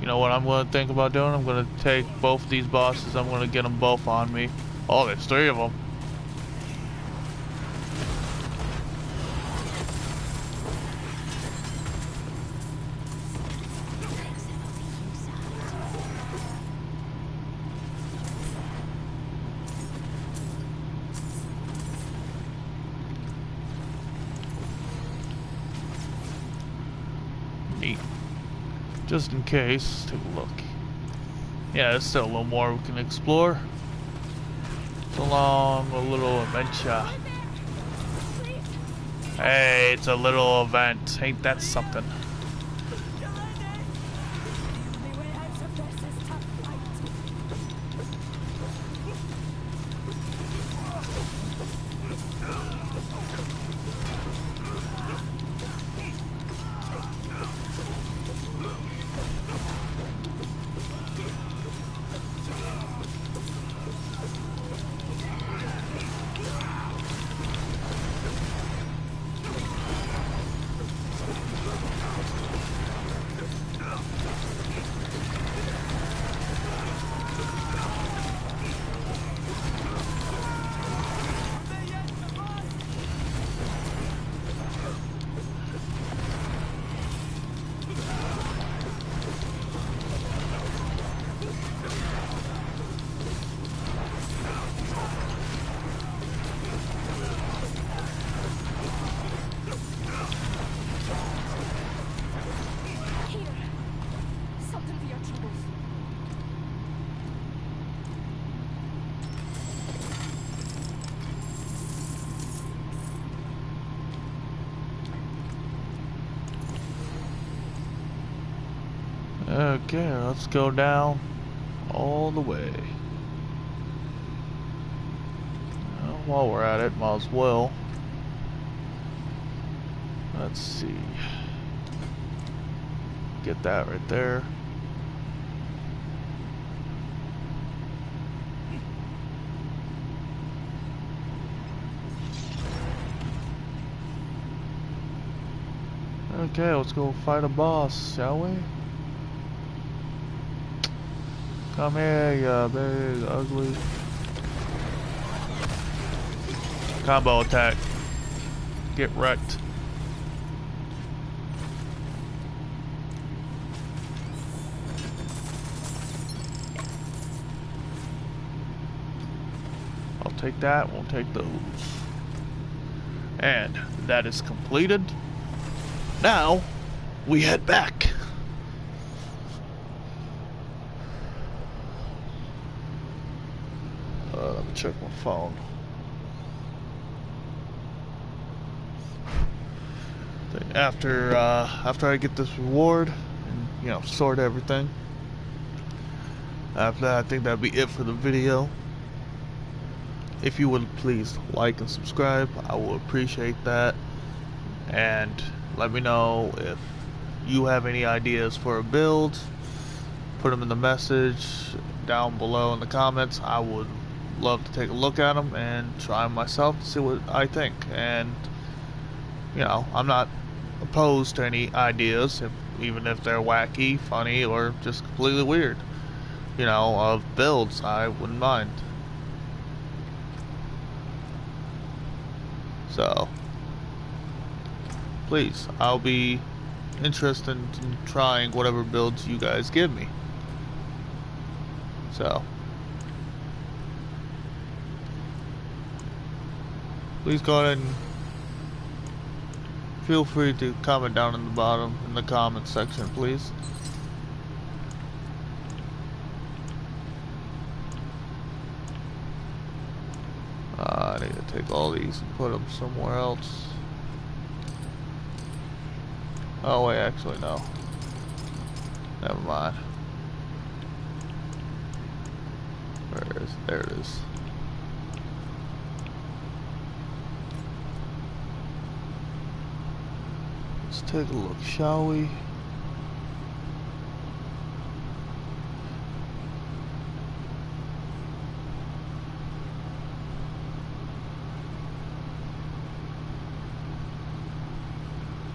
You know what I'm gonna think about doing? I'm gonna take both of these bosses. I'm gonna get them both on me. Oh, there's 3 of them. Neat. Just in case, take a look. Yeah, there's still a little more we can explore. It's along a little adventure. Hey, it's a little event. Ain't that something? Okay, let's go down all the way. Well, while we're at it, might as well. Let's see. Get that right there. Okay, let's go fight a boss, shall we? Come here, you big, ugly. Combo attack. Get wrecked. I'll take that, won't take those. And that is completed. Now, we head back. Let me check my phone. After I get this reward and, you know, sort everything. After that, I think that'll be it for the video. If you would please like and subscribe, I will appreciate that. And let me know if you have any ideas for a build. put them in the message down below in the comments. I would love to take a look at them and try them myself to see what I think. And you know, I'm not opposed to any ideas, even if they're wacky, funny, or just completely weird. You know, of builds, I wouldn't mind. So, please, I'll be interested in trying whatever builds you guys give me. So, please go ahead and feel free to comment down in the bottom in the comment section, please. I need to take all these and put them somewhere else. Oh wait, actually no. Never mind. Where is it? There it is. Let's take a look, shall we?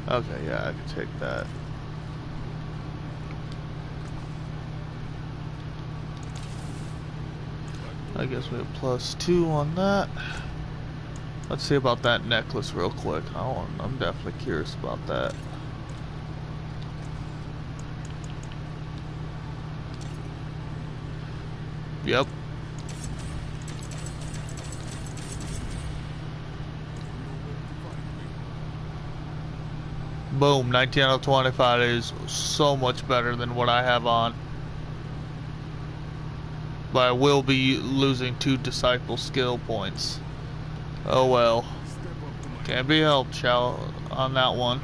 Okay, yeah, I can take that. I guess we have +2 on that. Let's see about that necklace real quick. I'm definitely curious about that. Yep. Boom, 19 out of 25 is so much better than what I have on. But I will be losing 2 disciple skill points. Oh well. Can't be helped, on that one.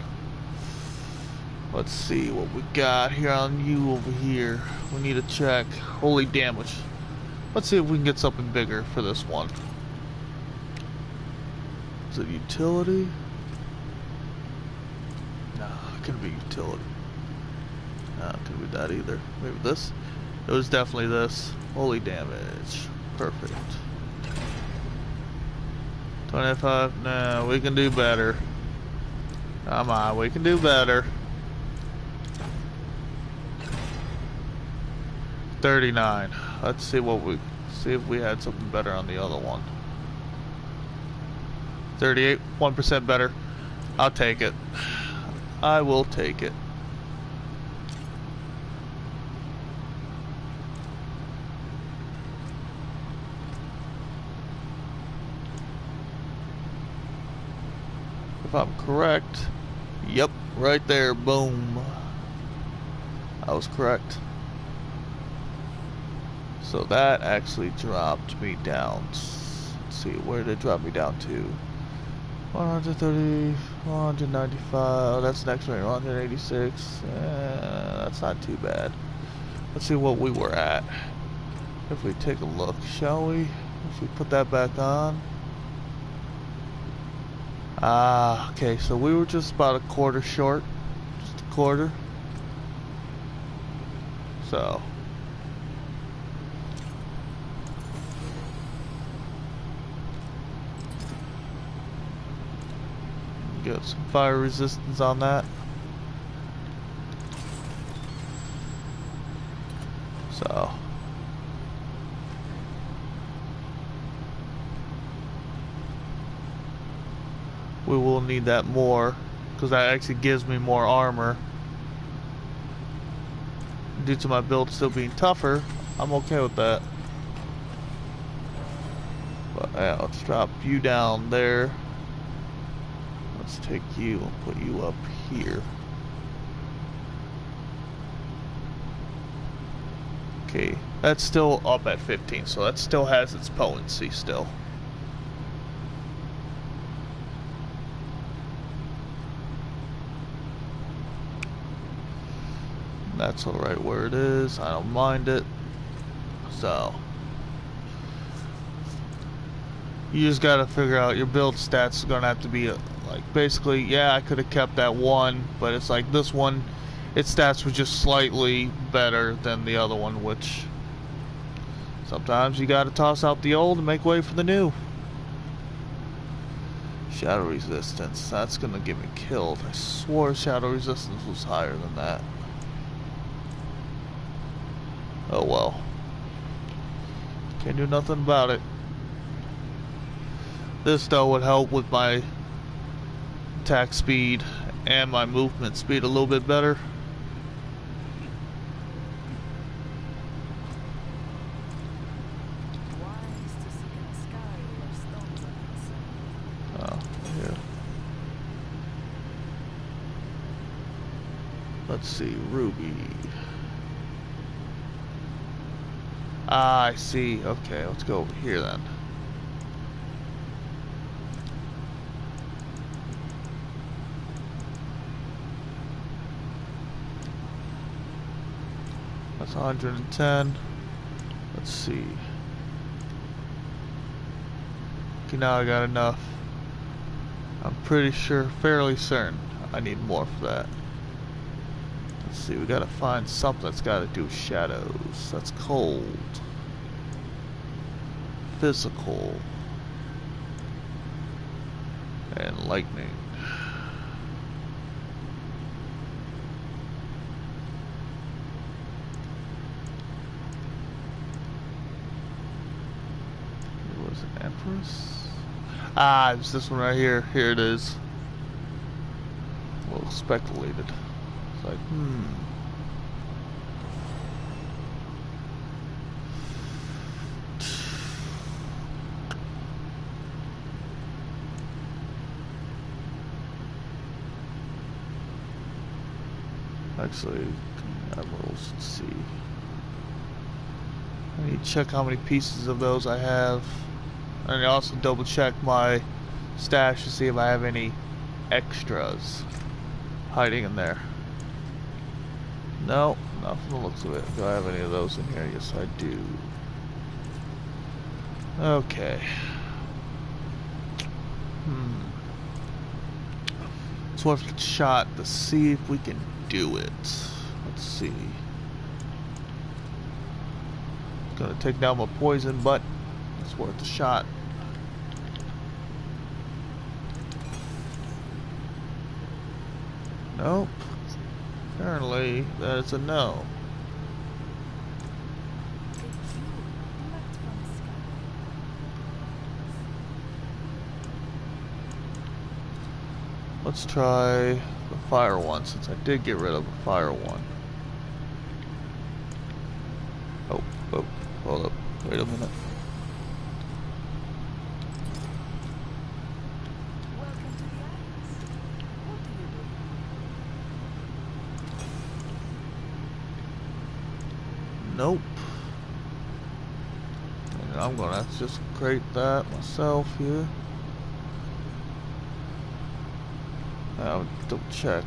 Let's see what we got here on you over here. We need to check. Holy damage. Let's see if we can get something bigger for this one. Is it utility? Nah, it couldn't be utility. Nah, it couldn't be that either. Maybe this? It was definitely this. Holy damage. Perfect. 25. No, we can do better. Come on, we can do better. 39. Let's see if we had something better on the other one. 38, 1% better. I'll take it. I will take it. If I'm correct, yep, right there, boom. I was correct. So that actually dropped me down. Let's see, where did it drop me down to? 130, 195, oh, that's next range, 186. That's not too bad. Let's see what we were at. If we take a look, shall we? If we put that back on. Okay, so we were just about a quarter short. Just a quarter. So. Get some fire resistance on that. So. We will need that more, because that actually gives me more armor. Due to my build still being tougher, I'm okay with that. But yeah, let's drop you down there. Let's take you and put you up here. Okay, that's still up at 15, so that still has its potency still. That's alright where it is. I don't mind it. So you just gotta figure out your build stats is gonna have to be like basically, yeah, I could have kept that one, but it's like this one its stats were just slightly better than the other one, which sometimes you gotta toss out the old and make way for the new. Shadow resistance, that's gonna get me killed. I swore shadow resistance was higher than that. Oh well. Can't do nothing about it. This though would help with my attack speed and my movement speed a little bit better. Oh, here. Let's see, Ruby. Ah, I see. Okay, let's go over here then. That's 110. Let's see. Okay, now I got enough. I'm pretty sure, fairly certain, I need more for that. Let's see, we gotta find something that's gotta do with shadows. That's cold. Physical. And lightning. It was an Empress? Ah, it's this one right here. Here it is. A little speculated. It's like, Actually, emeralds, let's see. I need to check how many pieces of those I have. And I also double check my stash to see if I have any extras hiding in there. No, nothing that looks of it. Do I have any of those in here? Yes, I do. Okay. It's worth a shot to see if we can do it. Let's see. Gonna take down my poison, but it's worth a shot. Nope. Apparently, that's a no. Let's try the fire one, since I did get rid of the fire one. Oh, hold up. Wait a minute. Nope. And I'm gonna have to just create that myself here. I'll double check.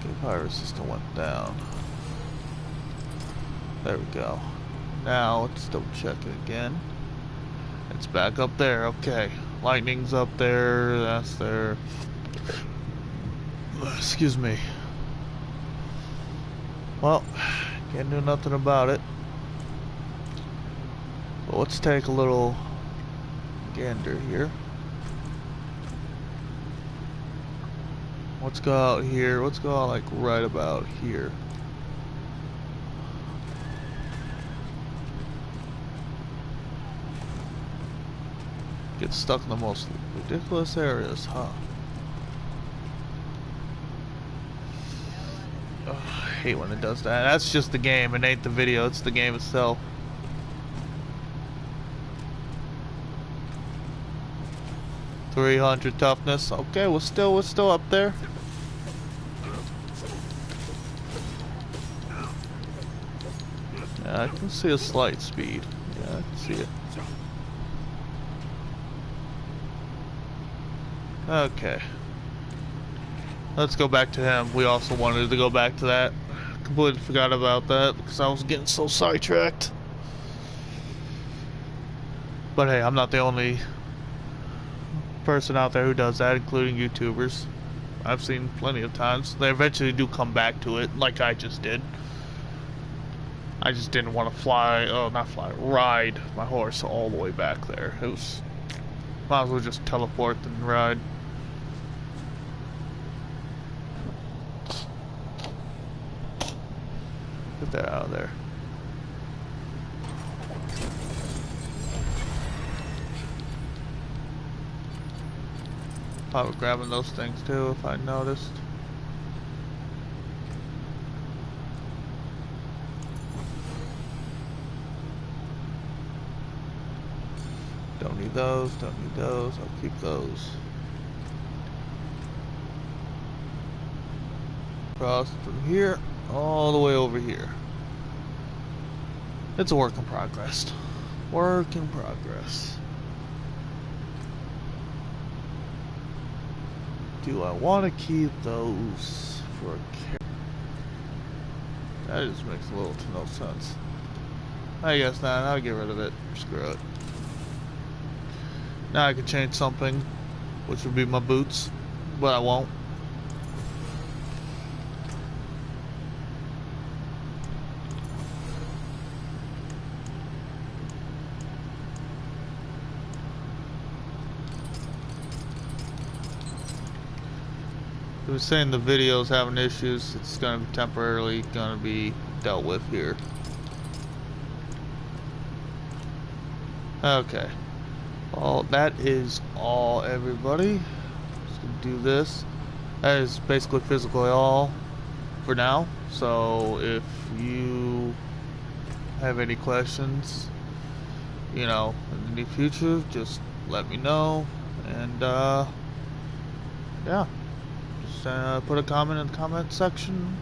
Okay, fire resistance went down. There we go. Now let's double check it again. It's back up there. Okay, lightning's up there. That's there. Excuse me. Well, can't do nothing about it. But let's take a little gander here. Let's go out here. Let's go out like right about here. Get stuck in the most ridiculous areas, huh? Ugh, I hate when it does that. That's just the game. It ain't the video. It's the game itself. .300 toughness. Okay, we're still up there. Yeah, I can see a slight speed. Yeah, I can see it. Okay. Let's go back to him. We also wanted to go back to that. Completely forgot about that because I was getting so sidetracked. But hey, I'm not the only person out there who does that, including YouTubers. I've seen plenty of times. They eventually do come back to it, like I just did. I just didn't want to ride my horse all the way back there. It was, might as well just teleport and ride. Get that out of there. Probably grabbing those things too if I noticed. Don't need those, don't need those, I'll keep those. Cross from here all the way over here. It's a work in progress. Work in progress. Do I want to keep those for a character? That just makes a little to no sense. I guess not. I'll get rid of it. Screw it. Now I can change something, which would be my boots, but I won't. He was saying the video's having issues. It's going to be temporarily going to be dealt with here. Okay. Well, that is all, everybody. Just gonna do this. That is basically physically all for now. So if you have any questions, you know, in the near future, just let me know. And yeah. Put a comment in the comment section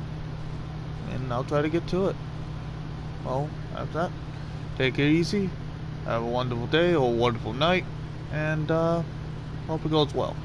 and I'll try to get to it. Well, after that, take it easy, have a wonderful day or a wonderful night, and hope it goes well.